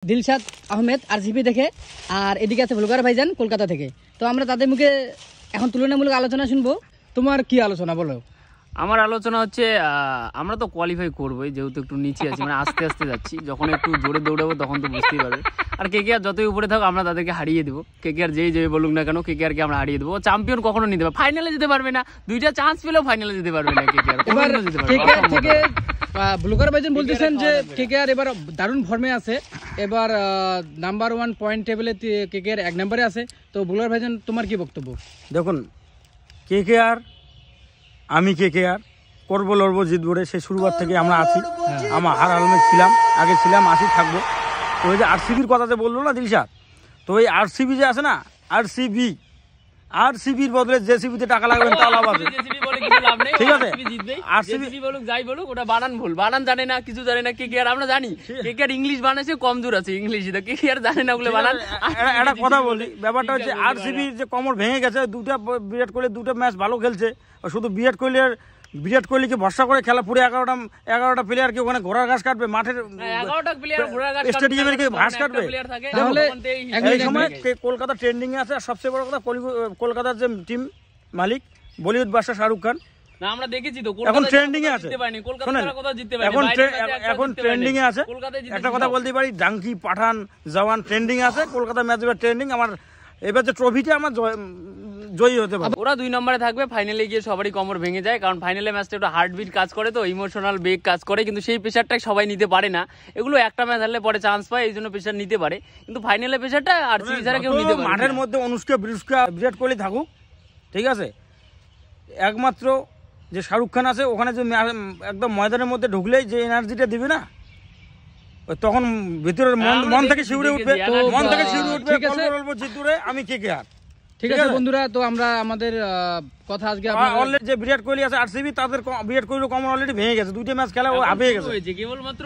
Dilshad Ahmed RCB থেকে, আর এদিকে আছে ভুলকার ভাইজান কলকাতা থেকে। তো আমরা তাদের মুখে এখন তুলনামূলক আলোচনা শুনবো। তোমার কি আলোচনা বলো? আমার আলোচনা হচ্ছে আমরা তো কোয়ালিফাই করবোই, যেহেতু একটু নিচে আছি, মানে আস্তে আস্তে যাচ্ছি। যখন একটু জোরে দৌড়াবো তখন তো বুঝতেই পারবে। আর কেকেআর যতই উপরে থাকো আমরা তাদেরকে হারিয়ে দেবো। কেকেআর যেই বলুক না কেন, কেকেআরকে আমরা হারিয়ে দেবো। চ্যাম্পিয়ন কখনো নিতে পারবে, ফাইনালে যেতে পারবে না, দুইটা চান্স পেলেও ফাইনালে যেতে পারবে না কেকেআর। কেকেআর থেকে ভুলকার ভাইজান বলতেছেন যে কেকেআর এবার দারুণ ফর্মে আছে, এবার নাম্বার 1 পয়েন্ট টেবিলে কেকেআর 1 নম্বরে আছে। তো ভুলকার ভাইজান তোমার কি বক্তব্য? দেখুন, কেকেআর, আমি কেকেআর করবো, লড়বো, জিতবো রে, সেই শুরুবার থেকে আমরা আছি। আমার হার আলমে ছিলাম, আগে ছিলাম, আসি, থাকবো। তো ওই যে আরসিবির কথাতে বললো না দিলশাদ, তো ওই আরসিবি যে আছে না, আরসিবির বদলে জেসিবিতে টাকা লাগবে তা লাভ আছে, ঠিক আছে? আরসিবি বলুক যাই বলুক, ওটা বানান ভুল, বানান জানে না, কিছু জানে না। কেকেআর আমরা জানি, কেকেআর ইংলিশ বানাইছে, কমজোর আছে ইংলিশে, তো কেকেআর জানে না ওগুলো বানান। একটা কথা বলি, ব্যাপারটা হচ্ছে আরসিবি যে কোমর ভেঙে গেছে, বিরাট কোহলি দুটো ম্যাচ ভালো খেলছে, শুধু বিরাট কোহলিকে ভরসা করে খেলা, পুরো 11টা প্লেয়ার কি ওখানে ঘোড়ার ঘাস কাটবে? মাঠের স্টেডিয়ামের কি ঘাস কাটবে? তাহলে এই সময় কলকাতা ট্রেন্ডিং এ আছে। আর সবচেয়ে বড় কথা, কলকাতার যে টিম মালিক বলিউড বাদশা শাহরুখ খান, আমরা দেখেছি তো এখন ট্রেন্ডিং এ আছে। এখন ট্রেন্ডিং এ আছে। একটা কথা বলতে পারি, ডাঙ্কি, পাঠান, জওয়ান ট্রেন্ডিং এ আছে। কলকাতা ম্যাচ এবার ট্রেন্ডিং। আমার এবার যে ট্রফিটা আমার জয়ী হতে পারে। ওরা 2 নম্বরে থাকবে, ফাইনালে গিয়ে সবারই কোমর ভেঙে যায়, কারণ ফাইনালে ম্যাচটা একটু হার্টবিট কাজ করে, তো ইমোশনাল বেগ কাজ করে, কিন্তু সেই প্রেশারটাই সবাই নিতে পারে না। এগুলো একটা ম্যাচ হারলে পরে চান্স পায়, এই জন্য প্রেশার নিতে পারে, কিন্তু ফাইনালে প্রেশারটা আরসিবি ছাড়া কেউ নিতে পারে। মাঠের মধ্যে অনুষ্কা বিরাট কোহলি থাকুক, ঠিক আছে, একমাত্র যে শাহরুখ খান আছে, ওখানে যে একদম ময়দানের মধ্যে ঢুকলেই যে এনার্জিটা দিবে না, তখন ভিতরের মন থেকে শিউরে উঠবে, জিতুরে আমি কেকেআর। ঠিক আছে বন্ধুরা, তো আমরা আমাদের কথা আজকে অলরেডি যে বিরাট কোহলি আছে আরসিবি, তাদের বিরাট কোহলি কমন অলরেডি ভেঙে গেছে, 2টা ম্যাচ খেলা ও হারিয়ে গেছে কেবলমাত্র।